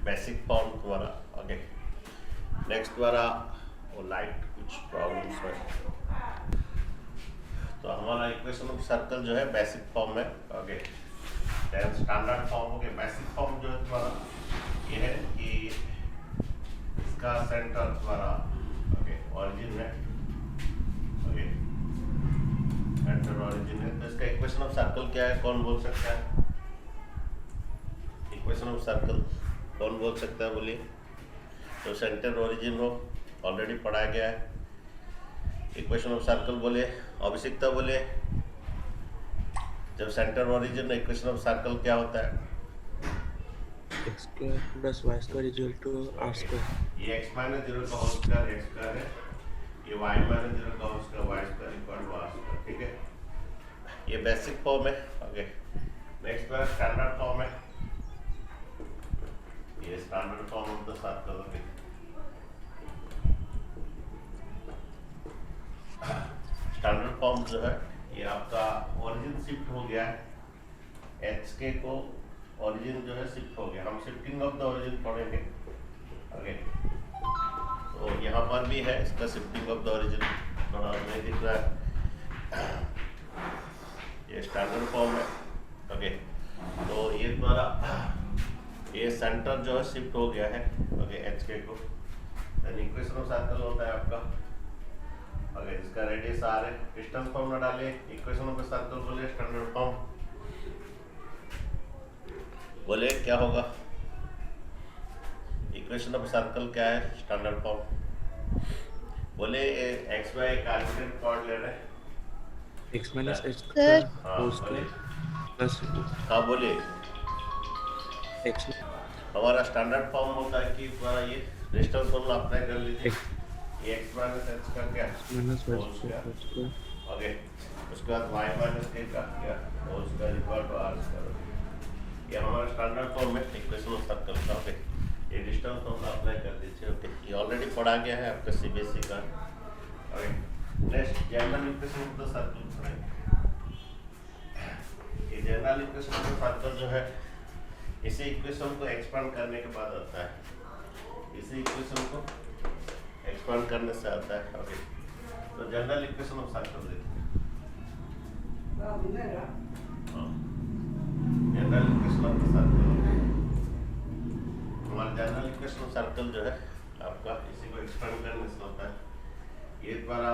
Basic form तुम्हारा। Okay, next तुम्हारा वो लाइट कुछ प्रॉब्लम्स है, तो हमारा इक्वेशन ऑफ सर्कल जो है बेसिक फॉर्म है। Okay, then standard form. Okay, basic form जो है तुम्हारा ये है कि इसका सेंटर तुम्हारा ओके ऑरिजिन है। ओके, सेंटर ऑरिजिन है, तो इसका इक्वेशन ऑफ सर्कल क्या है, कौन बोल सकता है? इक्वेशन ऑफ सर्कल कौन बोल सकता है, बोलिए। तो सेंटर ओरिजिन हो, ऑलरेडी पढ़ाया गया है। इक्वेशन ऑफ सर्कल बोले, आवश्यकता बोले, जब centre origin equation of circle क्या होता है? x square plus y square is equal to r square. ये x माइनस जीरो का होल स्क्वायर एक्स स्क्वायर है, ये y माइनस जीरो का whole square y square equal to r square. ठीक है, ये बेसिक फॉर्म है। ओके, नेक्स्ट बार स्टैंडर्ड फॉर्म है, ये standard form of the circle. Okay, standard form जो है ये आपका ओरिजिन शिफ्ट हो गया है, एच के को ओरिजिन जो है शिफ्ट हो गया। हम शिफ्टिंग ऑफ द ओरिजिन पढ़ेंगे। ओके, तो यहाँ पर भी है इसका शिफ्टिंग ऑफ द ओरिजिन, थोड़ा नहीं दिख रहा है, ये स्टैंडर्ड फॉर्म है। ओके, तो ये द्वारा ये सेंटर जो है शिफ्ट हो गया है ओके एच के को, देन इक्वेशन ऑफ सर्कल होता है आपका। ओके, इसका रेडियस आर है, डिस्टेंस फॉर्म में डालिए, इक्वेशन ऑफ सर्कल बोलिए स्टैंडर्ड फॉर्म बोले क्या होगा? इक्वेशन ऑफ सर्कल क्या है स्टैंडर्ड फॉर्म बोले? एक्स वाई एक आर्बिट्रेरी पॉइंट ले रहे हैं, x minus h sir square हाँ whole बोलिए, square plus हाँ बोलिए। x हमारा स्टैंडर्ड फॉर्म होता है कि तुम्हारा ये डिस्टेंस फॉर्म अप्लाई कर लीजिए, x ये एक्स माइनस एच का क्या minus y whole square square. whole square. Okay, उसके बाद वाई माइनस के का क्या whole square equal to r square. ये हमारा स्टैंडर्ड फॉर्म है इक्वेशन ऑफ सर्कल का। ओके, ये डिस्टेंस फॉर्म अप्लाई कर दीजिए। ओके, ये ऑलरेडी पढ़ा गया है आपका सीबीएसई का। Okay, next general equation of the circle पढ़ेंगे। ये general equation of the circle जो है इसी इक्वेशन को एक्सपांड करने के बाद आता है, इसी इक्वेशन को एक्सपांड करने से आता है। ओके, तो जनरल इक्वेशन ऑफ सर्कल देखिए। General equation of the circle, हमारा जनरल इक्वेशन ऑफ सर्कल जो है आपका इसी को एक्सपांड करने से होता है। ये द्वारा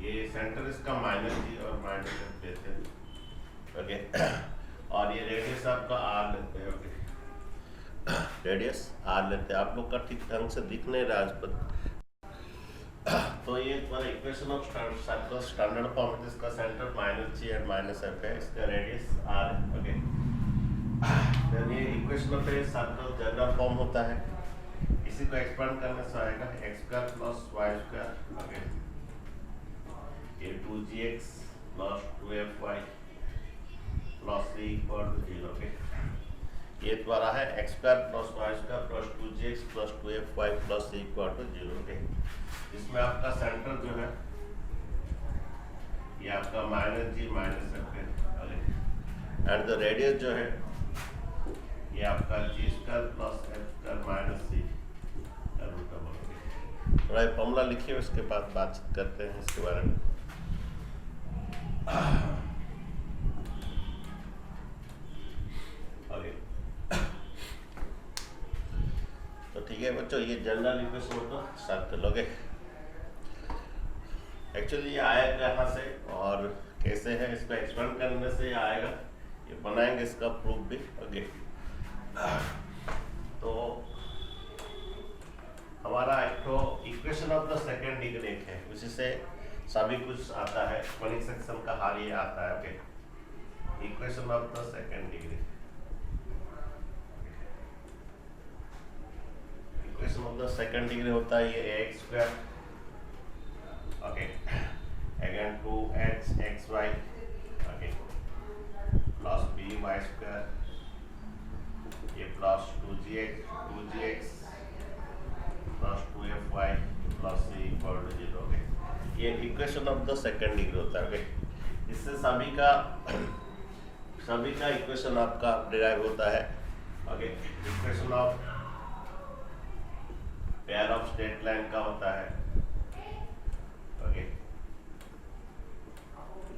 ये सेंटर इसका माइनस जी और माइनस एफ लेते हैं। ओके, और ये रेडियस आपका आर लेते हैं। ओके, रेडियस आर लेते हैं, आप लोग का ठीक ढंग से दिख नहीं रहा आज पर। तो ये तुम्हारा equation of circle standard form है, जिसका centre minus g and minus F है, इसका रेडियस आर है। ओके, देन ये equation of a circle general form होता है, इसी को एक्सपांड करने से आएगा x square plus y square. Okay, ये 2gx plus 2fy plus c equal to 0। Okay, ये द्वारा है x square plus y square plus 2gx plus 2fy plus c equal to 0। Okay, इसमें आपका सेंटर जो है ये आपका माइनस जी माइनस एफ है, एंड द रेडियस जो है ये आपका G square plus F square minus C का रूट ओवर। थोड़ा ये फॉर्मूला लिखिए, उसके बाद बातचीत करते हैं इसके बारे में। ओके, तो ठीक है बच्चों, ये जनरल इक्वेशन होता है सर्कल। ओके, एक्चुअली ये आया कहाँ से और कैसे है, इसको एक्सपेंड करने से ये आएगा, ये बनाएंगे इसका प्रूफ भी। ओके, तो हमारा एक तो equation of the second degree एक है, उसी से सभी कुछ आता है, कॉनिक सेक्शन का हाल ये आता है। Okay, equation of the second degree, equation of the second degree होता है ये X square, okay, again 2xy, okay, plus by square, ये plus 2gx plus 2fy plus c equal to 0। Okay, ये equation of the second degree होता है। Okay, इससे सभी का इक्वेशन आपका डिराइव होता है। Okay, equation of pair of straight line का होता है, okay,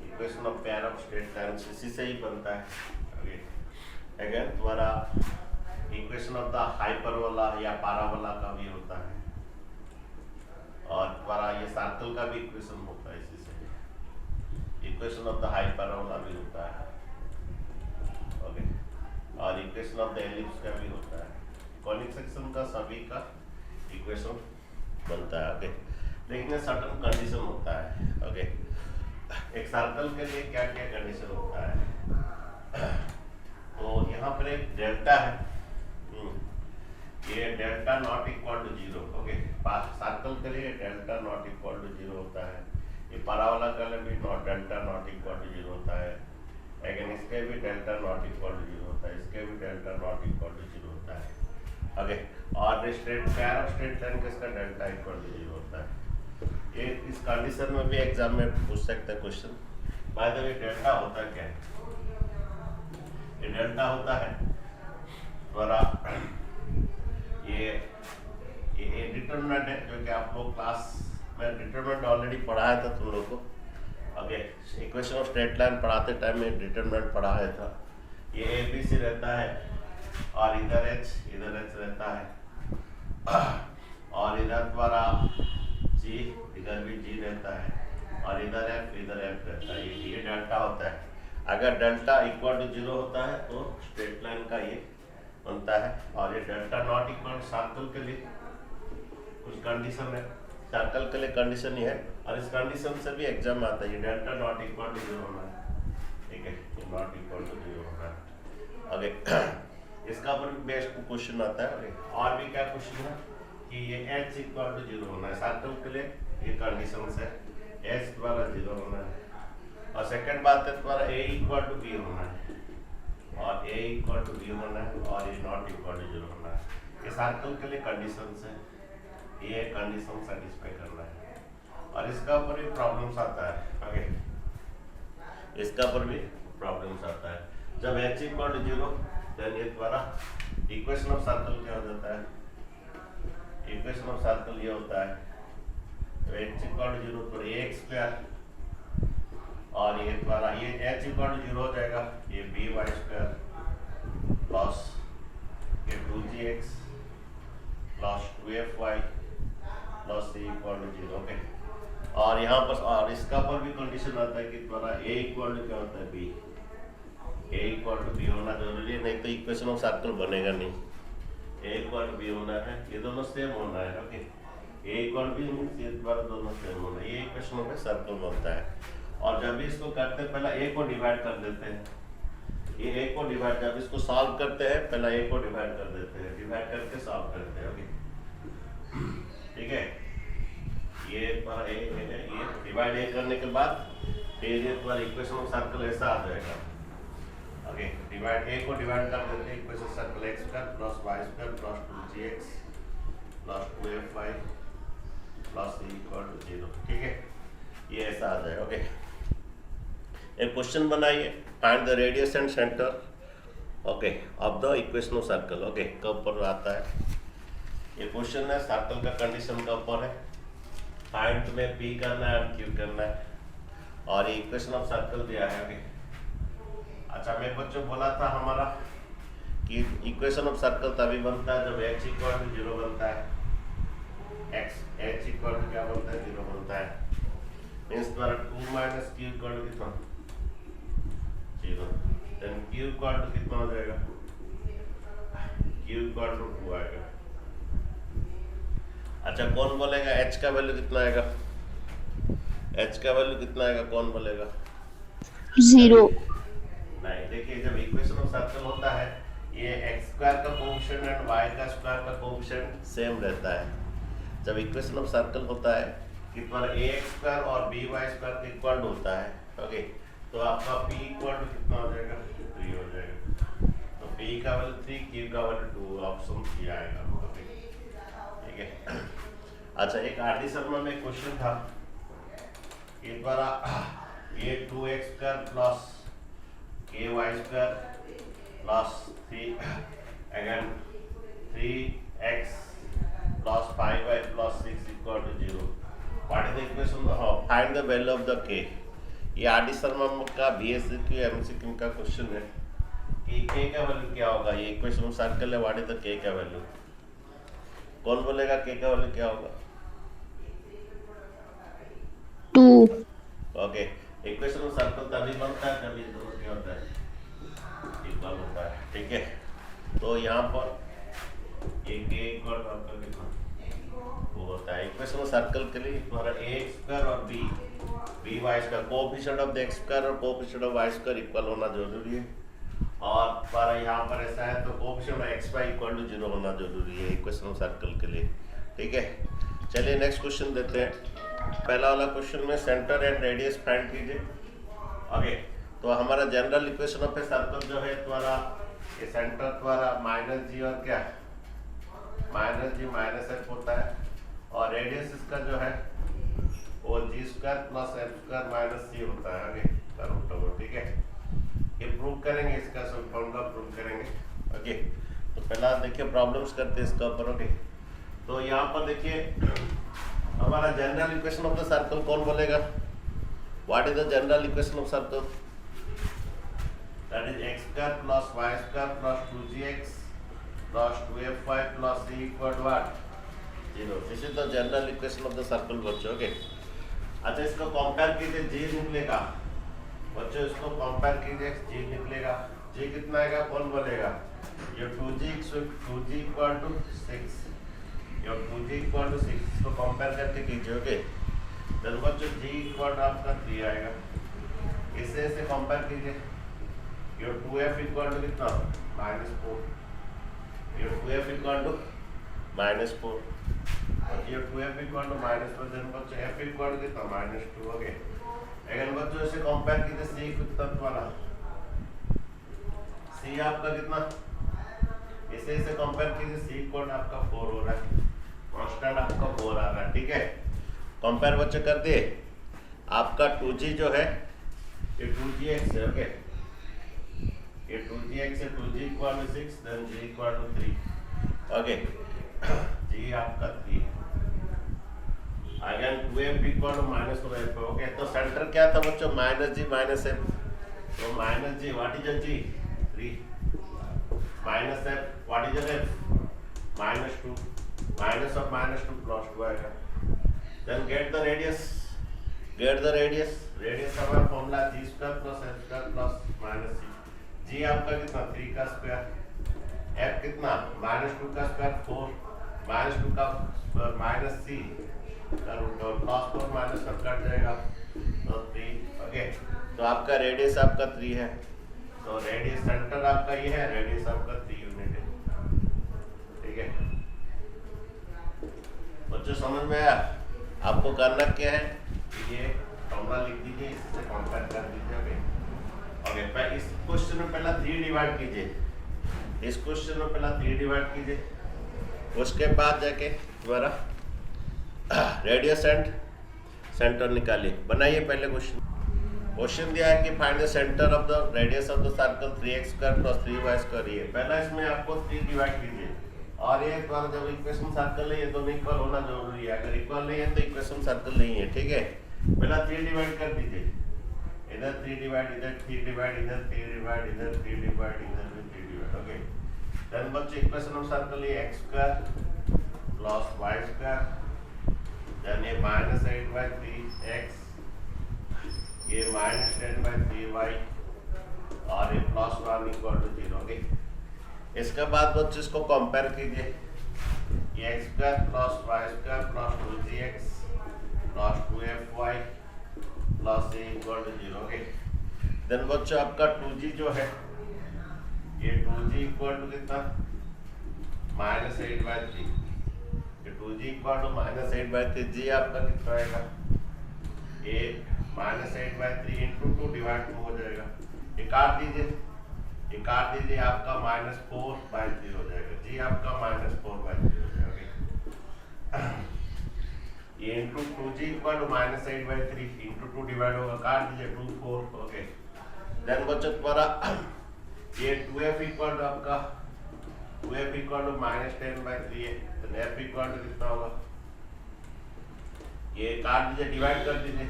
equation of pair of straight line इसी से ही बनता है, ओके। अगेन तुम्हारा इक्वेशन ऑफ द हाइपरबोला या पैराबोला का भी होता है, और तुम्हारा ये सर्कल का भी इक्वेशन होता है, इसी से इक्वेशन ऑफ द हाइपरबोला भी होता है, ओके, और इक्वेशन ऑफ द एलिप्स का भी होता है। कॉनिक सेक्शन का सभी का इक्वेशन बनता है, ओके। लेकिन सर्टेन कंडीशन होता है, ओके। एक सर्कल के लिए क्या क्या कंडीशन होता है, तो यहाँ पर एक डेल्टा है, ये delta not equal to zero, okay. Circle के लिए delta not equal to zero होता है, ये पैराबोला के लिए भी delta not equal to zero होता है, लेकिन इसके भी delta not equal to zero होता है, इसके भी delta not equal to zero होता है, ओके। और straight pair of straight line किसका डेल्टा इक्वल टू जीरो होता है। ये इस कंडीशन में भी एग्जाम में पूछ सकते हैं question. By the way delta होता क्या है, ये डेल्टा होता है द्वारा ये डिटरमिनेंट है, जो कि आप लोग क्लास में डिटरमिनेंट ऑलरेडी पढ़ाया था तुम लोग को, okay. Equation of straight line पढ़ाते टाइम में डिटरमिनेंट पढ़ाया था। ये ए बी सी रहता है, और इधर एच रहता है, और इधर द्वारा जी, इधर भी जी रहता है, और इधर एफ रहता है, ये डेल्टा होता है। अगर डेल्टा इक्वल टू जीरो होता है तो स्ट्रेट लाइन का ये बनता है, और ये डेल्टा नॉट इक्वल सर्कल के लिए कुछ कंडीशन है, सर्कल के लिए कंडीशन ही है, और इस कंडीशन से भी एग्जाम में आता है, ये delta not equal to zero होना है, ठीक है, ये नॉट इक्वल टू जीरो होना है, ओके। इसका ऊपर भी बेस्ट क्वेश्चन आता है, ओके। और भी क्या क्वेश्चन है कि ये एच इक्वल टू जीरो होना है, सर्कल के लिए ये कंडीशन है, एच द्वारा जीरो होना है, और सेकंड बात है तुम्हारा ए इक्वल टू बी होना है, और ए इक्वल टू बी होना है, और ये नॉट इक्वल टू जीरो होना है। ये सर्कल के लिए कंडीशन है, ये कंडीशन सेटिस्फाई करना है, और इसका ऊपर भी प्रॉब्लम्स आता है, ओके। इसका ऊपर भी प्रॉब्लम्स आता है। जब h equal to zero, then ये द्वारा इक्वेशन ऑफ सर्कल क्या हो जाता है, इक्वेशन ऑफ सर्कल ये होता है, तो एच इक्वल टू जीरो पर ए एक्स स्क्वायर, और ये द्वारा ये एच इक्वल टू जीरो हो जाएगा, ये बी वाई स्क्वायर प्लस ये 2gx plus 2fy plus c equal to zero, okay. और यहाँ पर और इसका पर भी कंडीशन आता है कि द्वारा ए इक्वल टू क्या होता है, b, a equal to b होना जरूरी है, नहीं तो इक्वेशन ऑफ सर्कल बनेगा नहीं। ए इक्वल टू बी होना है, ये दोनों सेम होना है, ओके। ए इक्वल बी मीन्स ये द्वारा दोनों सेम होना है, ये इक्वेशन ऑफ सर्कल बनता है। और जब भी इसको करते हैं पहले ए को डिवाइड कर देते हैं, ये ए को डिवाइड, जब इसको सॉल्व करते हैं पहले ए को डिवाइड कर देते हैं, डिवाइड करके सॉल्व करते हैं, ओके, ठीक है। ये पर ए है, ये डिवाइड ए करने के बाद ये पर इक्वेशन ऑफ सर्कल ऐसा आ जाएगा, ओके। डिवाइड ए को डिवाइड कर देते हैं, equation circle x square plus y square plus 2gx plus 2fy plus c equal to zero, ठीक है, ये ऐसा आ जाएगा, ओके। एक क्वेश्चन बनाइए, find the radius and centre, okay, of the equation of circle, okay. कब पर आता है ये क्वेश्चन है, सर्कल का कंडीशन का ऊपर है, फाइंड में पी करना है और क्यू करना है, और ये इक्वेशन ऑफ सर्कल दिया है, ओके। अच्छा, मैं बच्चों बोला था हमारा कि इक्वेशन ऑफ सर्कल तभी बनता है जब h इक्वल टू जीरो बनता है, h इक्वल टू क्या बनता है, जीरो बनता है, मीन्स द्वारा 2 माइनस q इक्वल टू कितना, zero, then q equal to कितना हो जाएगा, q इक्वल टू 2 आएगा। अच्छा, कौन बोलेगा h का वैल्यू कितना आएगा, h का वैल्यू कितना आएगा, कौन बोलेगा, जीरो। नहीं, देखिए जब इक्वेशन ऑफ सर्कल होता है ये x स्क्वायर का कोएफिशिएंट और y का स्क्वायर का कोएफिशिएंट सेम रहता है। जब इक्वेशन ऑफ सर्कल होता है कि पर ax स्क्वायर और by स्क्वायर इक्वल होता है, ओके, तो आपका p इक्वल टू कितना हो जाएगा, 3 हो जाएगा, तो p का वैल्यू 3, q का वैल्यू 2, ऑप्शन सी आएगा, ओके, ठीक है। अच्छा, एक आरडी शर्मा में क्वेश्चन था, एक बार ये 2x square plus ky square plus 3 again 3x plus 5y plus 6 equal to 0. What is the equation? Find the value of the k. ये आर डी शर्मा का BSQ MCQ का क्वेश्चन है कि k का वैल्यू क्या होगा. ये इक्वेशन सर्कल है. व्हाट इज द k का वैल्यू? कौन बोलेगा k का वैल्यू क्या होगा? 2. ओके, इक्वेशन सर्कल तभी बनता है जब ये दोनों क्या होता है, इक्वल होता है. ठीक है, तो यहाँ पर एक a इक्वल आपका कितना वो होता है. इक्वेशन सर्कल के लिए तुम्हारा ax स्क्वायर और b Y square, coefficient of the x square और coefficient of y square equal होना जरूरी है. और पर यहाँ पर ऐसा है तो coefficient of x y equal to 0 होना जरूरी है इक्वेशन सर्कल के लिए. ठीक है, चलिए नेक्स्ट क्वेश्चन देते हैं. पहला वाला क्वेश्चन में सेंटर एंड रेडियस फाइंड कीजिए. ओके, तो हमारा general equation of a circle जो है तुम्हारा ये सेंटर तुम्हारा माइनस जी और क्या माइनस जी माइनस एफ होता है, और रेडियस इसका जो है वो G square plus F square minus C होता है. आगे रूट ओवर. ठीक है, ये प्रूव करेंगे, इसका सब फॉर्मूला प्रूव करेंगे. ओके, तो पहला देखिए प्रॉब्लम्स करते हैं इसका ऊपर. ओके, तो यहाँ पर देखिए हमारा general equation of the circle कौन बोलेगा? What is the general equation of circle? That is x square plus y square plus 2gx plus 2fy plus c equal to what 0. This is the general equation of the circle बच्चों. Okay, अच्छा इसको compare कीजिए, g निकलेगा बच्चों. इसको compare कीजिए, g निकलेगा. g कितना आएगा कौन बोलेगा? ये 2g इक्वल टू 6, ये 2g इक्वल टू 6 इसको कंपेयर करके कीजिए. ओके, तो बच्चों g इक्वल टू आपका 3 आएगा. इसे कंपेयर कीजिए. ये 2f इक्वल टू कितना -4, ये 2f इक्वल टू -4, और ये 2f इक्वल टू -4. देन बच्चों f इक्वल टू कितना -2. ओके, अगर बच्चों इसे कंपेयर कीजिए, c कितना तुम्हारा c आपका कितना, इसे कंपेयर कीजिए, c इक्वल आपका 4 हो रहा है, कांस्टेंट आपका 4 आ रहा है. ठीक है, कंपेयर बच्चे कर दिए. आपका 2g जो है ये 2gx है. ओके, ये 2gx है, 2g equal to 6, then g equal to 3. Okay, g आपका 3, again 2f equal to -4f. Okay, तो सेंटर क्या था बच्चों? -g -f. तो -g what is g 3, -f what is f -2, minus of -2 plus 2 आएगा. Then get the radius. Radius हमारा formula g square plus f square plus minus c. g आपका कितना 3 का स्क्वायर, f कितना -2 का स्क्वायर 4, -2 का square minus c का root और प्लस 4 माइनस सब कट जाएगा तो 3. ओके, तो आपका रेडियस आपका 3 है. तो रेडियस सेंटर आपका ये है, रेडियस आपका 3 यूनिट है. ठीक है बच्चों, समझ में आया? आपको करना क्या है, ये फॉर्मूला लिख दीजिए, इससे कंपेयर कर दीजिए. ओके, इस क्वेश्चन में पहला 3 डिवाइड कीजिए. इस क्वेश्चन में पहला 3 डिवाइड कीजिए, उसके बाद जाके दोबारा रेडियस एंड सेंटर निकालिए. बनाइए पहले क्वेश्चन दिया है कि find the centre of the radius of the circle 3x square plus 3y square. ये पहला इसमें आपको 3 डिवाइड कीजिए, और ये बार जब इक्वेशन सर्कल है ये दोनों इक्वल होना जरूरी है. अगर इक्वल नहीं है तो इक्वेशन सर्कल नहीं है. ठीक है, पहला 3 डिवाइड कर दीजिए. इधर 3 डिवाइड, इधर 3 डिवाइड, इधर 3 डिवाइड, इधर 3 डिवाइड, इधर भी 3 डिवाइड. ओके, देन बच्चों इक्वेशन ऑफ सर्कल ये x square plus y square, then ये -8/3x, ये -10/3y, और ये +1 इक्वल टू 0. ओके, इसके बाद बच्चों इसको कंपेयर कीजिए. ये x square plus y square plus 2gx plus 2fy plus a equal to 0. Okay, then बच्चों आपका 2g जो है ये 2g इक्वल टू कितना -8/3. ये 2g इक्वल टू -8/3. g आपका कितना आएगा? ये -8/3 इंटू 2 डिवाइड 2 हो जाएगा. ये काट दीजिए, ये काट दीजिए, आपका -4/3 हो जाएगा. जी आपका -4/3 हो जाएगा. ये into 2g equal to -8/3 into 2 divide होगा, काट दीजिए 2 4. ओके, देन बच्चों तुम्हारा ये 2f इक्वल टू आपका 2f इक्वल टू -10/3 है, तो f इक्वल टू कितना होगा? ये काट दीजिए, डिवाइड कर दीजिए,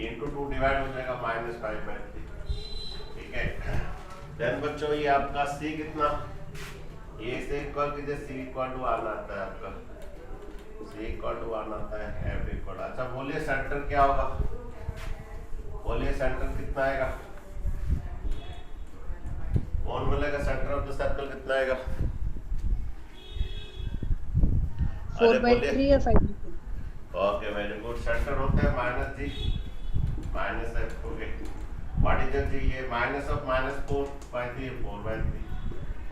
इंटू 2 डिवाइड हो जाएगा -5/3, ठीक है। देन बच्चों ये आपका c कितना, ये से इक्वल कीजिए, c इक्वल टू आना आता है आपका, c इक्वल टू आना आता है f इक्वल। अच्छा बोलिए सेंटर क्या होगा, बोलिए सेंटर कितना आएगा, कौन बोलेगा सेंटर ऑफ द सर्कल कितना आएगा? 4/3 या 5/3? ओके वेरी गुड, सेंटर होता है -g -f, okay. What is the ये माइनस ऑफ -4/3 4/3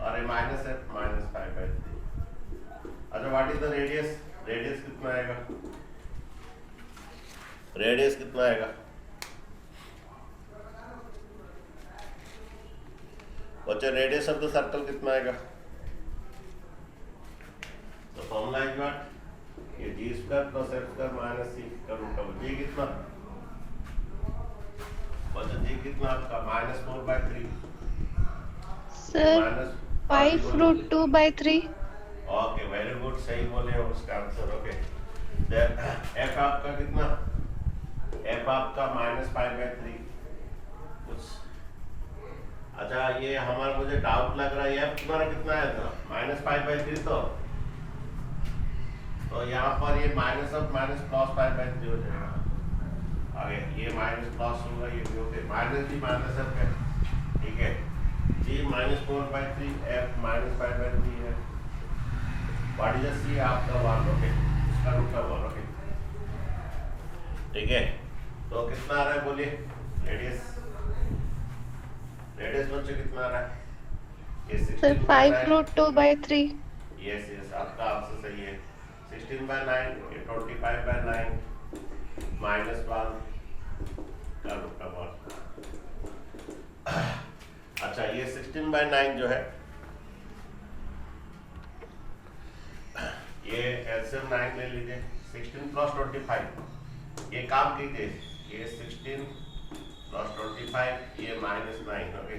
और ये -f -5/3। अच्छा what is the radius, radius कितना आएगा, रेडियस कितना आएगा? बच्चे रेडियस ऑफ द सर्कल कितना आएगा? तो फॉर्मूला इज व्हाट, ये g² + f² - c का रूट है, जी कितना बच्चा, जी कितना आपका -4/3 Sir, 5√2/3. ओके वेरी गुड, सही बोले हो उसका आंसर, ओके। देन f आपका कितना, f आपका -5/3 कुछ। अच्छा ये हमारा मुझे डाउट लग रहा है, f तुम्हारा कितना आया था, -5/3, तो यहाँ पर ये माइनस ऑफ माइनस +5/3 हो जाएगा, आगे ये माइनस प्लस होगा, ये भी okay, minus G minus f है, ठीक है, g -4/3 f -5/3 है, व्हाट इज c आपका 1, ओके, इसका रूट का 1, ओके, ठीक है। तो कितना आ रहा है बोलिए, रेडियस, रेडियस बच्चों कितना आ रहा है? ये Sir, 16/9, 5√2/3. यस यस आपका आंसर सही है, 16/9, ये 25/9 -1 का रूट का 1। अच्छा ये 16/9 जो है, ये एलसीएम 9 ले लीजिए, 16 + 25, ये काम कीजिए, ये 16 + 25, ये -9, ओके।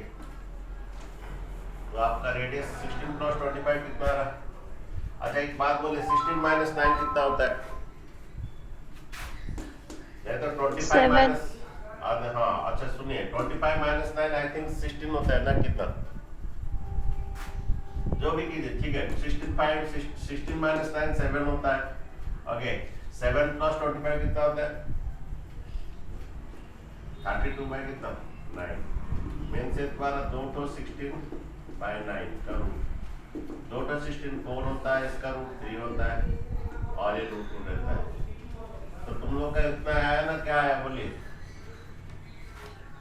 तो आपका रेडियस 16 + 25 कितना रहा? अच्छा एक बात बोले, 16 - 9 कितना होता है? ये तो 25 7. माइनस, हाँ अच्छा सुनिए, 25 - 9 आई थिंक 16 होता है ना, कितना जो भी कीजिए, ठीक है। 16 - 9 7 होता है, ओके। 7 + 25 कितना होता है? 32 कितना 9, मेन से द्वारा 2 तो 16/9 का रूट, 2 तो 16 4 होता है, इसका रूट 3 होता है, और ये रूट 2 रहता है। तो तुम लोग का इतना आया ना, क्या आया बोलिए,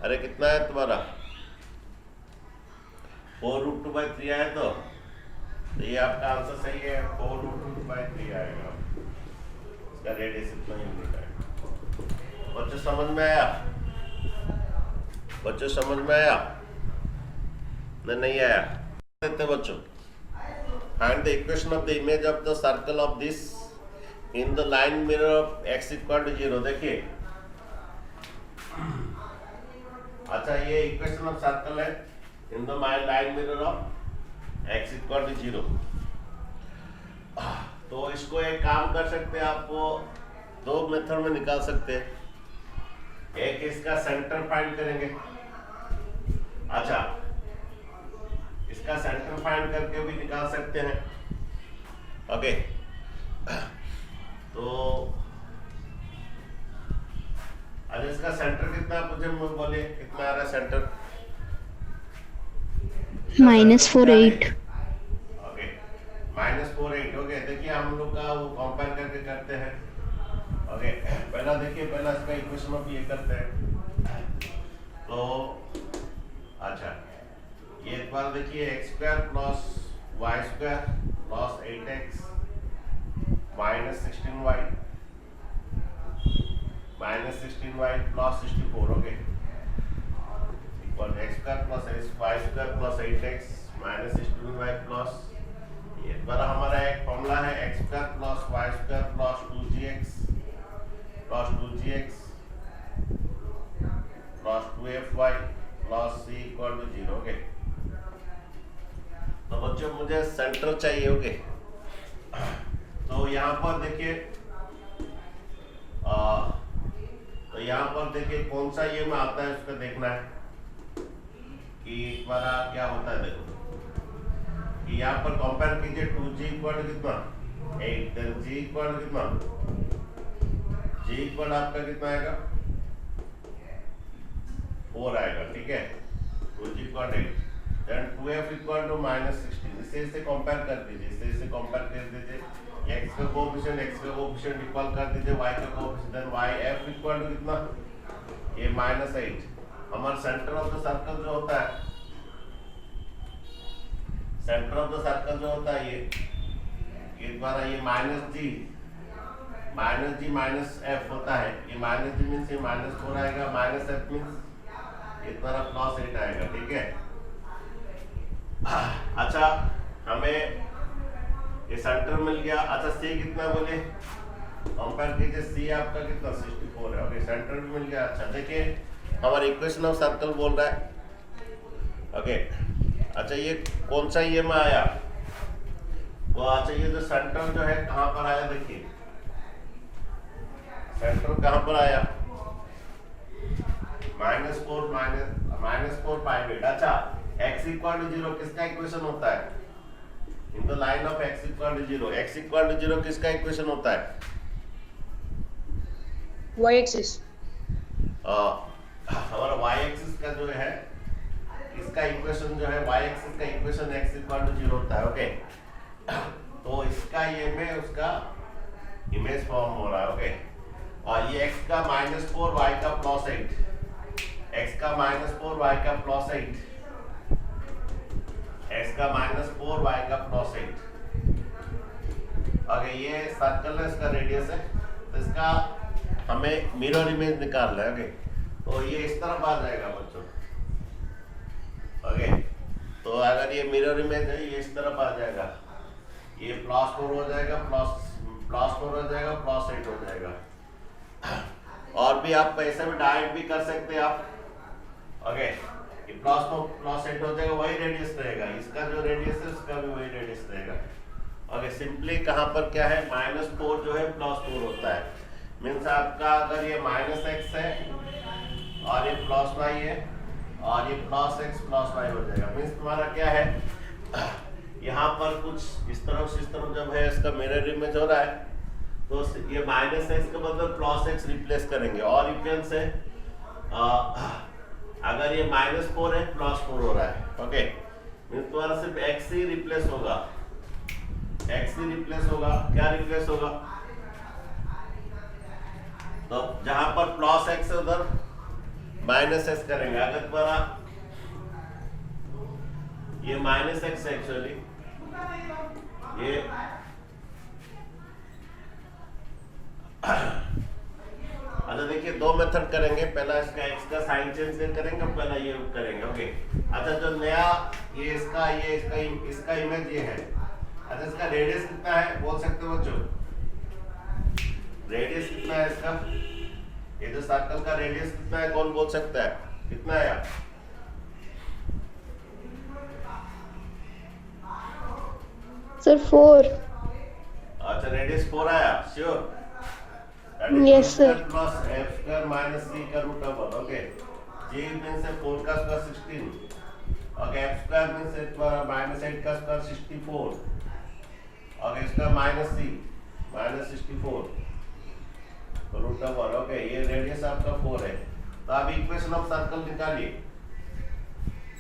अरे कितना है तुम्हारा? 4√2/3 आया, तो ये आपका आंसर सही है, 4√2/3 आएगा, इसका रेडियस इतना यूनिट आएगा। बच्चों समझ में आया, बच्चों समझ में आया, नहीं आया? देते बच्चों, find the equation of the image of the circle of this in the line mirror of x = 0। देखिए अच्छा ये इक्वेशन ऑफ सर्कल है in the line mirror of x = 0। तो इसको एक काम कर सकते हैं, आपको दो मेथड में निकाल सकते हैं, एक इसका सेंटर फाइंड करेंगे, अच्छा इसका सेंटर फाइंड करके भी निकाल सकते हैं, ओके। तो अच्छा इसका सेंटर कितना, मुझे बोलिए कितना आ रहा है सेंटर? -4.8. Okay -4.8, okay. देखिए हम लोग का वो कंपेयर करके करते हैं, ओके। पहला देखिए, पहला इसका इक्वेशन ऑफ ये करते हैं, तो अच्छा ये एक बार देखिए, x² + y² + 8x -16y + 64, okay, equal x² + y² + 8x -16y plus, ये द्वारा हमारा एक फॉर्मूला है, x² + y² + 2gx + 2gx + 2fy + c = 0, okay. तो बच्चों मुझे सेंटर चाहिए। ओके, तो यहाँ पर देखिए तो यहाँ पर देखिए कौन सा ये में आता है उसका देखना है कि हमारा क्या होता है। देखो कि यहाँ पर कंपेयर कीजिए 2g इक्वल कितना 8, देन g इक्वल कितना, g इक्वल आपका कितना आएगा 4 आएगा। ठीक है, 2g equal 8, then 2f equal to -16। इसे कंपेयर कर दीजिए, इसे कंपेयर कर दीजिए। x का कोएफिशिएंट इक्वल कर दीजिए y का coefficient, then yf equal to कितना ये -8। हमारा सेंटर ऑफ द सर्कल जो होता है, सेंटर ऑफ द सर्कल जो होता है ये द्वारा ये -g -f होता है। ये -g मीन्स ये -4 आएगा, -f मीन्स ये द्वारा +8 आएगा। ठीक है, अच्छा हमें ये सेंटर मिल गया। अच्छा c कितना बोले, कंपेयर कीजिए, c आपका कितना 64 है। ओके, सेंटर भी मिल गया। अच्छा देखिए हमारा इक्वेशन ऑफ सर्कल बोल रहा है। ओके, अच्छा ये कौन सा ये में आया, वो अच्छा ये जो सेंटर जो है कहाँ पर आया, देखिए सेंटर कहाँ पर आया -4 -4 अच्छा x इक्वल टू 0 किसका इक्वेशन होता है, in the line of x equal to 0, x equal to 0 किसका इक्वेशन होता है, y एक्सिस। हमारा y एक्सिस का जो है इसका इक्वेशन जो है y एक्सिस का इक्वेशन x इक्वल टू 0 होता है। ओके, तो इसका ये में उसका इमेज फॉर्म हो रहा है। ओके, और ये x का -4 y का +8, x का -4 y का +8, x का -4 y का +8। ओके, ये सर्कल है, इसका रेडियस है, तो इसका हमें मिरर इमेज निकालना है। ओके, तो ये इस तरफ आ जाएगा बच्चों। ओके, तो अगर ये मिरर इमेज है ये इस तरफ आ जाएगा, ये +4 हो जाएगा, +4 हो जाएगा, +8 हो जाएगा। और भी आप ऐसे भी डायरेक्ट भी कर सकते हैं आप। ओके, ये +8 हो जाएगा, वही रेडियस रहेगा, इसका जो रेडियस है उसका भी वही रेडियस रहेगा। ओके, सिंपली कहाँ पर क्या है, -4 जो है +4 होता है, मीन्स आपका अगर ये -x है और ये +y है और ये +x +y हो जाएगा, मीन्स तुम्हारा क्या है यहाँ पर कुछ इस तरफ जब है इसका मिरर इमेज हो रहा है, तो ये -x का मतलब +x रिप्लेस करेंगे। और इक्वेशन से अगर ये -4 है +4 हो रहा है। ओके, मीन्स तुम्हारा सिर्फ x ही रिप्लेस होगा, x ही रिप्लेस होगा, क्या रिप्लेस होगा, तो जहां पर +x है उधर -x करेंगे। अगर तुम्हारा ये -x है एक्चुअली, ये अच्छा देखिए दो मेथड करेंगे, पहला इसका x का साइन चेंज करेंगे, पहला ये करेंगे। ओके, अच्छा जो नया ये इसका इमेज ये है। अच्छा इसका रेडियस कितना है बोल सकते हो बच्चों, रेडियस कितना है इसका, ये जो सर्कल का रेडियस कितना है कौन बोल सकता है, कितना है आप, सर 4। अच्छा रेडियस 4 आया, sure, Yes, sir. Plus f² minus c का root over. Okay, g means 4 का स्क्वायर 16। ओके, f² मींस -8 का स्क्वायर 64। ओके, इसका -c -64 रूट ओवर। ओके, ये रेडियस आपका 4 है। तो अब इक्वेशन ऑफ सर्कल निकालिए।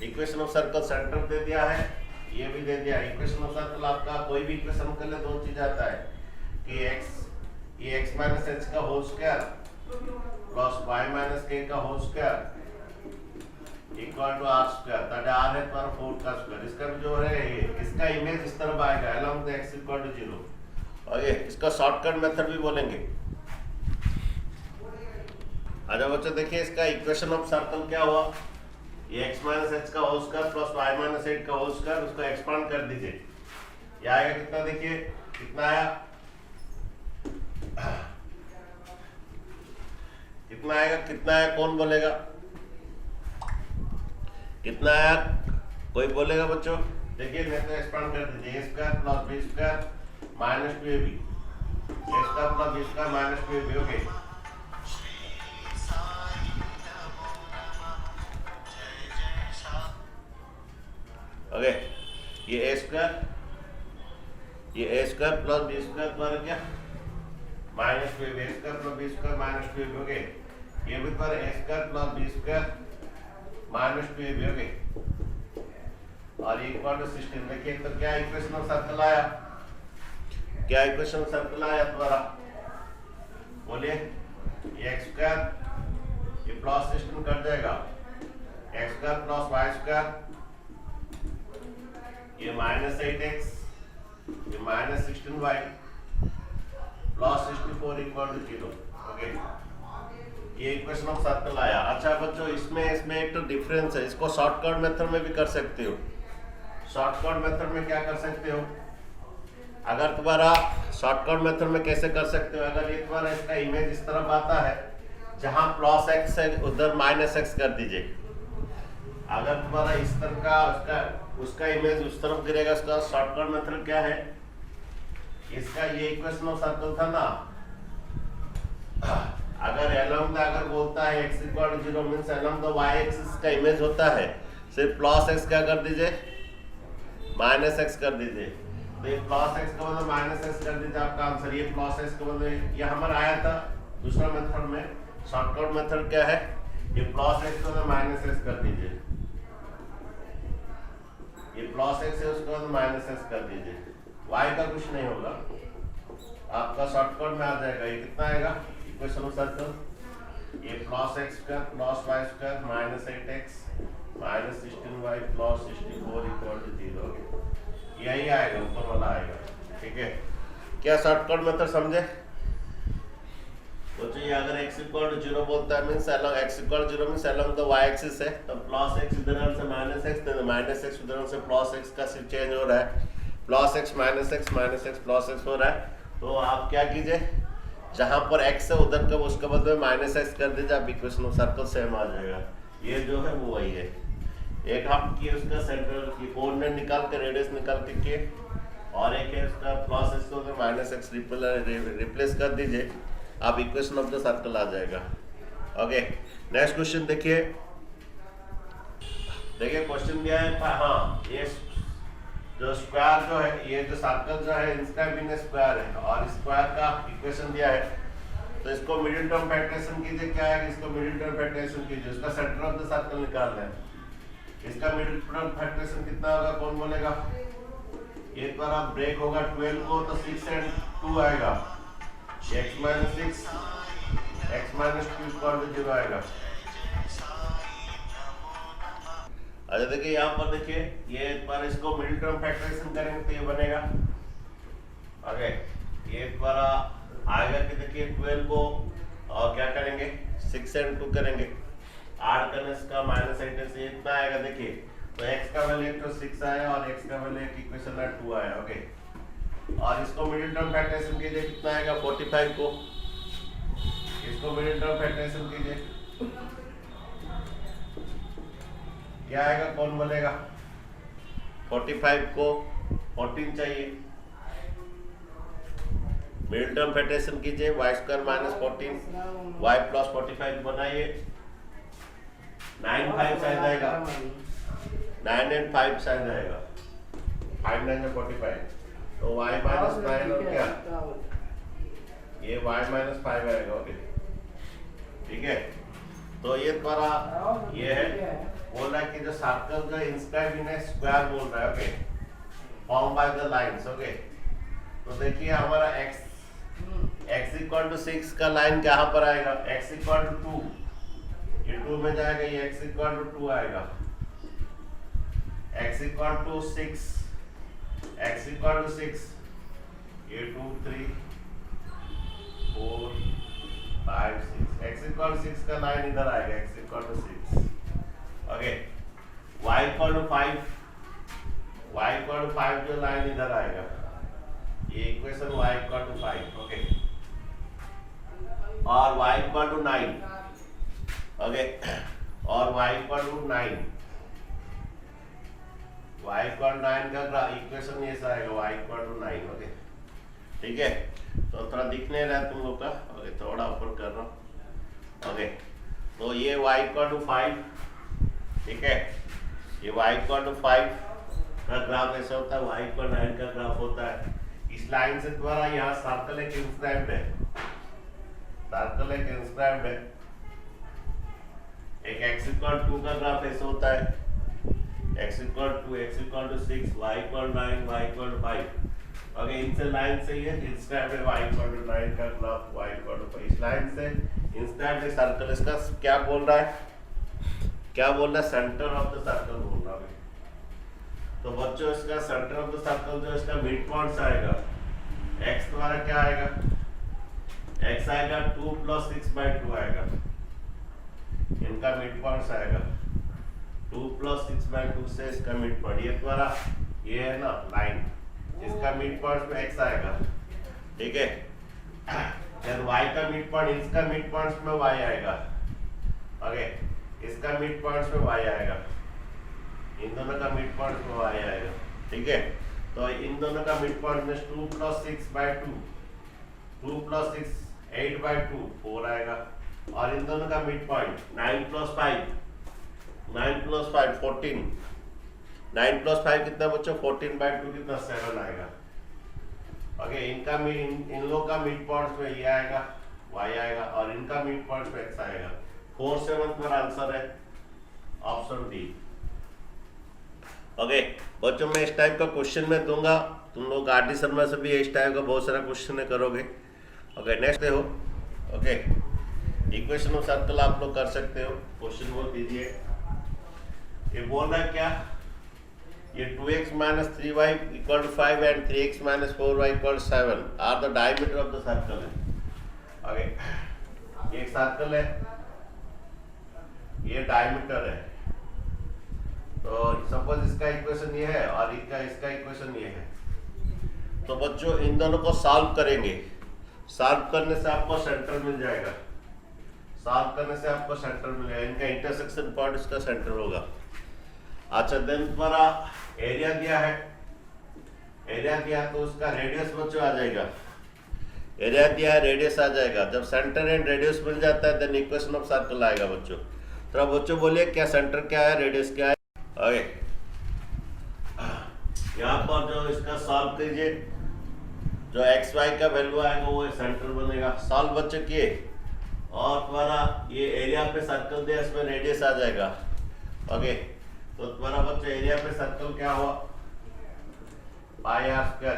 इक्वेशन ऑफ सर्कल सेंटर दे दिया है, ये भी दे दिया। इक्वेशन ऑफ सर्कल आपका कोई भी इक्वेशन कर ले दो चीज आता है कि ये x माइनस एच का whole square plus y minus k का whole square equal to r square, that r है पर 4 का स्क्वायर। इसका भी जो है इसका इमेज इस तरफ आएगा along the x equal to 0। और ये इसका शॉर्टकट मेथड भी बोलेंगे। अच्छा बच्चों देखिए इसका इक्वेशन ऑफ सर्कल क्या हुआ, ये x माइनस एच का whole square plus y minus 8 का होल स्क्वायर, उसको एक्सपांड कर दीजिए, ये आएगा कितना, देखिए कितना आया, कितना आएगा, कितना आया कौन बोलेगा, कितना आया कोई बोलेगा बच्चों, देखिए नहीं तो एक्सपांड कर दीजिए, A square plus B square minus 2ab, A square plus B square minus 2ab। Okay, okay, ये A square plus B square द्वारा क्या minus 2ab, A square plus B square minus 2ab। Okay, ये भी पर A square plus B square minus 2ab। Okay, और equal to 16। देखिए तो क्या इक्वेशन ऑफ सर्कल आया, क्या इक्वेशन ऑफ सर्कल आया द्वारा बोलिए, एक्स स्क्वायर ये प्लस 16 कट जाएगा, x square plus y square ये माइनस 8x ये minus 16y plus 64 equal to 0। Okay, ये इक्वेशन ऑफ सर्कल आया। अच्छा बच्चों, इसमें एक तो डिफरेंस है, इसको शॉर्टकट मेथड में भी कर सकते हो। शॉर्टकट मेथड में क्या कर सकते हो, अगर तुम्हारा शॉर्टकट मेथड में कैसे कर सकते हो, अगर ये तुम्हारा इसका इमेज इस तरफ आता है जहां प्लस एक्स है उधर माइनस एक्स कर दीजिए। अगर तुम्हारा इस तरफ का उसका इमेज उस तरफ गिरेगा, उसका शॉर्टकट मेथड क्या है, इसका ये इक्वेशन ऑफ सर्कल था ना, अगर अलोंग द अगर बोलता है x equal to 0 means along the y axis का इमेज होता है, सिर्फ प्लस x क्या कर दीजिए माइनस x कर दीजिए। तो ये प्लस x का मतलब माइनस x कर दीजिए, आपका आंसर ये प्लस x का मतलब ये हमारा आया था दूसरा मेथड में। शॉर्टकट मेथड क्या है, ये प्लस x का मतलब माइनस x कर दीजिए, ये प्लस x है उसका मतलब माइनस x कर दीजिए, y का कुछ नहीं होगा, आपका शॉर्टकट में आ जाएगा। ये कितना आएगा इक्वेशन ऑफ सर्कल, ये plus x square plus y square minus 8x minus 16y plus 64 equal to 0। यही आएगा, ऊपर वाला आएगा। ठीक है, क्या शॉर्टकट मेथड समझे? तो ये अगर x इक्वल टू 0 बोलता है means along x equal to 0 means along the y axis है, तो प्लस x इधर से माइनस x, तो माइनस x उधर से प्लस x का चेंज हो रहा है, plus x minus x plus x हो रहा है। तो आप क्या कीजिए, जहां पर x है उधर का उसका बदले माइनस x कर दीजिए, आप इक्वेशन ऑफ सर्कल सेम आ जाएगा। ये जो है वो वही है, एक हम किए उसका सेंट्रल की कोऑर्डिनेट निकाल के रेडियस निकाल के किए, और एक है उसका प्लस x को माइनस x रिप्लेस कर दीजिए, आप इक्वेशन ऑफ द सर्कल आ जाएगा। ओके, नेक्स्ट क्वेश्चन देखिए क्वेश्चन दिया है, हाँ ये जो स्क्वायर जो है, ये जो सर्कल जो है इसका भी स्क्वायर है, और स्क्वायर का इक्वेशन दिया है, तो इसको मिडिल टर्म फैक्टराइजेशन कीजिए। क्या है, इसको मिडिल टर्म फैक्टराइजेशन कीजिए, उसका सेंटर ऑफ द सर्कल निकालना है। इसका मिडिल टर्म फैक्टराइजेशन कितना होगा, कौन बोलेगा? एक बार आप ब्रेक होगा 12 को तो 6 and 2 आएगा, x minus 6 x minus 2 equal to 0 आएगा। अच्छा देखिए यहाँ पर देखिए, ये पर इसको मिडिल टर्म फैक्टराइजेशन करेंगे तो ये बनेगा। ओके, ये द्वारा आएगा कि देखिए 12 को और क्या करेंगे 6 and 2 करेंगे, ऐड करने इसका माइनस 8 से इतना आएगा। देखिए तो x का वैल्यू तो 6 आया और x का वैल्यू इक्वेशन में 2 आया। ओके, और इसको मिडिल टर्म फैक्टराइजेशन कीजिए, कितना आएगा 45 को, इसको मिडिल टर्म फैक्टराइजेशन कीजिए, क्या आएगा कौन बोलेगा? 45 को 14 चाहिए, मिडिल टर्म फैक्टराइजेशन कीजिए, y square minus 14 y plus 45 बनाइए, 9 5 साइड आएगा, 9 and 5 साइड आएगा, 5 9 में 45, तो y माइनस 9 और क्या ये y माइनस 5 आएगा। ओके ठीक है, तो ये तुम्हारा ये है, बोल रहा है कि जो सर्कल जो इंस्क्राइब इन स्क्वायर बोल रहा है। Okay, form by the lines. Okay, तो देखिए हमारा x इक्वल टू 6 का लाइन कहाँ पर आएगा, x इक्वल टू 2, ये 2 में जाएगा, ये x इक्वल टू 2 आएगा, x equal to 6, x equal to 6, ये 2 3 4 5 6, x इक्वल टू 6 का लाइन इधर आएगा, x equal to 6। Okay, y equal to 5, y equal to 5 जो लाइन इधर आएगा, ये equation y equal to 5। Okay, और y इक्वल टू 9। ओके, और y इक्वल टू 9, y/9 का इक्वेशन ऐसा आएगा y/9। ओके ठीक है, तो थोड़ा दिख नहीं रहा तुम लोग का। ओके थोड़ा ऊपर कर रहा हूँ। ओके तो ये y/5, ठीक है, ये y/5 का ग्राफ ऐसा होता है, y/9 का ग्राफ होता है। इस लाइन से द्वारा यहाँ सर्कल एक इंस्क्राइब्ड है, सर्कल एक इंस्क्राइब्ड है। एक x=2 का ग्राफ ऐसा होता है, x=2, x=6, y=9, y=5। Okay इनसे लाइन से ये इंस्क्राइब्ड है y=9 का ग्राफ, y=5। इस लाइन से इंस्क्राइब्ड है सर्कल। इसका क्या बोल रहा है, क्या बोल रहा है, सेंटर ऑफ द सर्कल बोल रहा है। तो बच्चों इसका सेंटर ऑफ द सर्कल जो इसका मिड पॉइंट आएगा, x द्वारा क्या आएगा, x आएगा 2 + 6/2 आएगा, इनका मिड पॉइंट आएगा 2 + 6/2 से इसका मिड पॉइंट। ये द्वारा ये है ना लाइन, इसका मिड पॉइंट में x आएगा, ठीक है। फिर y का मिड पॉइंट, इसका मिड पॉइंट में y आएगा। ओके इसका मिड पॉइंट में y आएगा, इन दोनों का मिड पॉइंट में y आएगा, ठीक है। तो इन दोनों का मिड पॉइंट में 2 + 6/2, 2 + 6 8/2 4 आएगा। और इन दोनों का मिड पॉइंट 9 + 5, 9 + 5 14, 9 + 5 कितना बच्चों, 14/2 कितना 7 आएगा। ओके इनका इन लोग का मिड पॉइंट में ये आएगा, y आएगा, और इनका मिड पॉइंट में x आएगा। 4 7 पर आंसर है ऑप्शन डी। ओके बच्चों मैं इस टाइप का क्वेश्चन में दूंगा, तुम लोग आर.डी. शर्मा से भी इस टाइप का बहुत सारा क्वेश्चन करोगे। ओके नेक्स्ट हो। ओके इक्वेशन ऑफ सर्कल आप लोग कर सकते हो, क्वेश्चन बोल दीजिए। ये बोल रहा है क्या, ये 2x - 3y = 5 and 3x - 4y = 7 are the diameter of the circle है। ओके एक सर्कल है, ये डायमीटर है। तो सपोज इसका इक्वेशन ये है और इसका इक्वेशन ये है। तो बच्चों इन दोनों को सॉल्व करेंगे, सॉल्व करने से आपको सेंटर मिल जाएगा, सॉल्व करने से आपको सेंटर मिल जाएगा, इनका इंटरसेक्शन पॉइंट इसका सेंटर होगा। अच्छा देन तुम्हारा एरिया दिया है, एरिया दिया तो उसका रेडियस बच्चों आ जाएगा, एरिया दिया है रेडियस आ जाएगा। जब सेंटर एंड रेडियस मिल जाता है देन इक्वेशन ऑफ सर्कल आएगा बच्चों। तो बच्चों बोलिए क्या सेंटर क्या है, रेडियस क्या है। ओके यहाँ पर जो इसका सॉल्व कीजिए, जो एक्स वाई का वैल्यू आएगा वो सेंटर बनेगा। सॉल्व बच्चों किए और तुम्हारा ये एरिया पे सर्कल दिया, इसमें रेडियस आ जाएगा। ओके तो तुम्हारा बच्चों एरिया पे सर्कल क्या हुआ, πr² =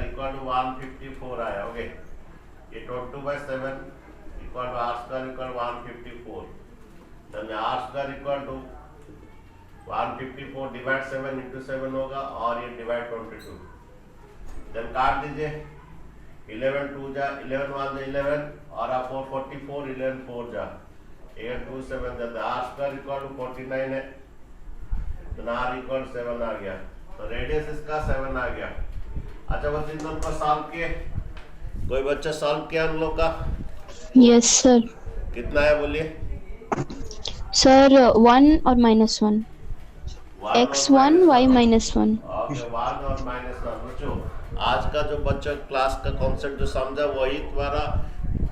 154 आया। ओके ये 22/7 = r² = 154। then r² = 154 डिवाइड 7 × 7 होगा और ये डिवाइड 22। देन काट दीजिए, 11 2 जा 11 1 जा 11 और आप 444 11 4 जा 8 2 7 जा r² = 49 है, तो r = 7 आ गया। तो रेडियस इसका 7 आ गया। अच्छा बच्चे इन दोनों को सॉल्व किए, कोई बच्चा सॉल्व किया उन लोग का? Yes sir. कितना है बोलिए सर 1 और -1, x1 y -1। ओके 1 और -1। बच्चों आज का जो बच्चा क्लास का कॉन्सेप्ट जो समझा वही तुम्हारा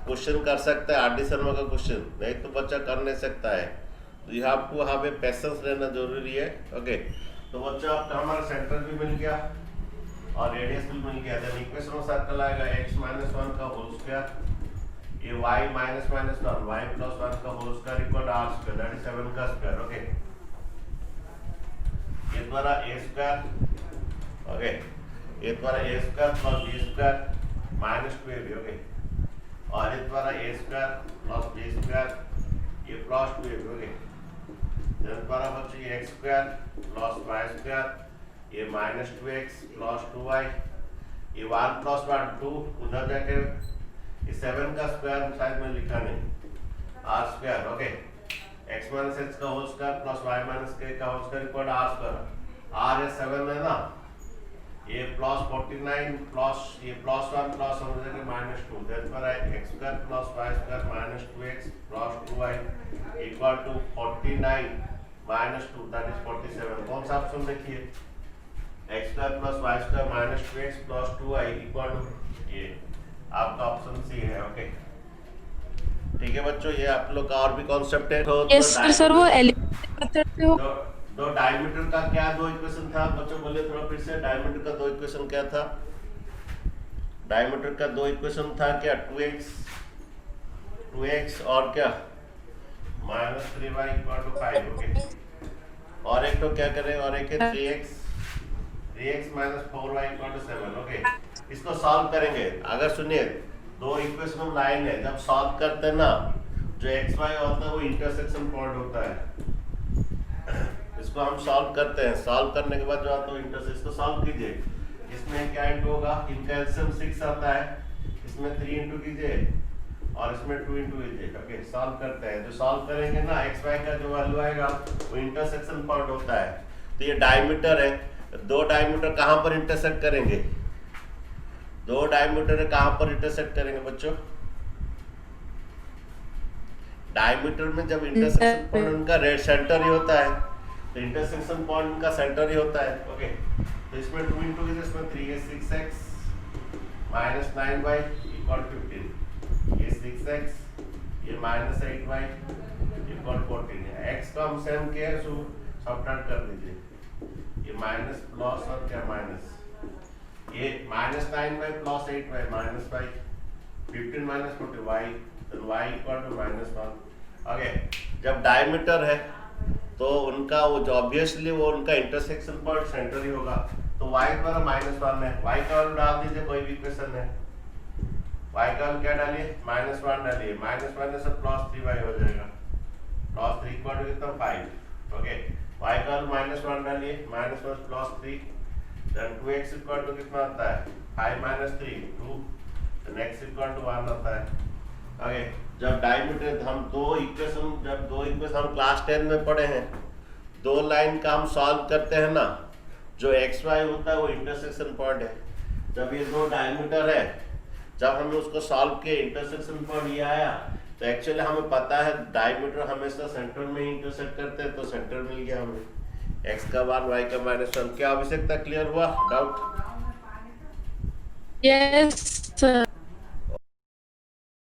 क्वेश्चन कर सकता है, आर.डी. शर्मा का क्वेश्चन, नहीं तो बच्चा कर नहीं सकता है। तो you have to have a patience रहना जरूरी है। ओके तो बच्चा आपका हमारा सेंटर भी मिल गया और रेडियस भी मिल गया। देन इक्वेशन ऑफ सर्कल आएगा x - 1 का होल स्क्वायर, ये y - 1 y + 1 का whole square = r², that is 7 का स्क्वायर। ओके ये द्वारा a², ओके ये द्वारा a² + b² -2ab। ओके और ये द्वारा a² + b² ये +2ab। ओके देन द्वारा बच्चे ये x² + y² ये -2x + 2y, ये 1 + 1 2, उधर जाके ये 7 का स्क्वायर शायद में लिखा नहीं, r²। ओके x - h का होल स्क्वायर + y - k का होल स्क्वायर = r²। r है 7 है ना, ये +49 प्लस ये +1 प्लस हो जाएगा -2। देन पर x² + y² -2x + 2y = 49 -2 that is 47। कौन सा ऑप्शन देखिए, square plus y square minus 2x plus 2y equal to ये आपका ऑप्शन सी है। ओके ठीक है बच्चों, ये आप लोग का और भी कॉन्सेप्ट है। तो यस सर वो एलिमिनेशन मेथड से हो। दो डायमीटर का क्या दो इक्वेशन था बच्चों, बोले थोड़ा फिर से। डायमीटर का दो इक्वेशन क्या था? डायमीटर का दो इक्वेशन था क्या? 2x और क्या minus 3y equal to 5। Okay और एक तो क्या करें, और एक है 3x minus 4y equal to 7। Okay इसको सॉल्व करेंगे। अगर सुनिए दो इक्वेशन लाइन है, जब सॉल्व करते हैं ना, जो xy होता है वो इंटरसेक्शन पॉइंट होता है। इसको हम सॉल्व करते हैं, सॉल्व करने के बाद जो आता है इंटरसेक्शन, इसको सॉल्व कीजिए। इसमें क्या इंटू होगा, इनका एलसीएम 6 आता है, इसमें 3 इंटू कीजिए और इसमें 2 इंटू कीजिए। ओके सॉल्व करते हैं। जो सॉल्व करेंगे ना xy का जो वैल्यू आएगा वो इंटरसेक्शन पॉइंट होता है। तो ये डायमीटर है, दो डायमीटर कहाँ पर इंटरसेक्ट करेंगे? दो डायमीटर कहाँ पर इंटरसेक्ट करेंगे बच्चों? डायमीटर में जब इंटरसेक्शन पॉइंट उनका रेड सेंटर ही होता है, तो इंटरसेक्शन पॉइंट उनका सेंटर ही होता है। ओके तो इसमें 2 इंटू कीजिए, इसमें 3 है 6x माइनस 9y इक्वल 15। ये 6x ये माइनस 8y इक्वल 14 है। x का हम सेम किया है, सो सब्ट्रैक्ट कर दीजिए। ये माइनस प्लस और क्या माइनस, ये minus 9y plus 8y minus 5, 15 minus 40y, तो y equal to minus 1। Okay जब डायमीटर है तो उनका वो जो ऑब्वियसली वो उनका इंटरसेक्शन पॉइंट सेंटर ही होगा, तो y द्वारा माइनस 1 है। y का वैल्यू डाल दीजिए, कोई भी इक्वेशन है। y का वैल्यू क्या डालिए, माइनस 1 डालिए, माइनस 1 से प्लस 3y हो जाएगा, प्लस 3 इक्वल टू कितना 5। ओके y का वैल्यू माइनस 1 डालिए, minus 1 plus 3, then 2x equal to कितना आता है 5 माइनस 3 2, देन x इक्वल टू 1 आता है। ओके जब डायमीटर हम दो इक्वेशन हम क्लास 10 में पढ़े हैं, दो लाइन का हम सॉल्व करते हैं ना, जो xy होता है वो इंटरसेक्शन पॉइंट है। जब ये दो डायमीटर है, जब हमने उसको सॉल्व किया इंटरसेक्शन पॉइंट ये आया, तो एक्चुअली हमें पता है डायमीटर हमेशा सेंटर में ही इंटरसेक्ट करते हैं, तो सेंटर मिल गया हमें। x का 1 y का माइनस 1। क्या आवश्यकता क्लियर हुआ? डाउट? Yes sir.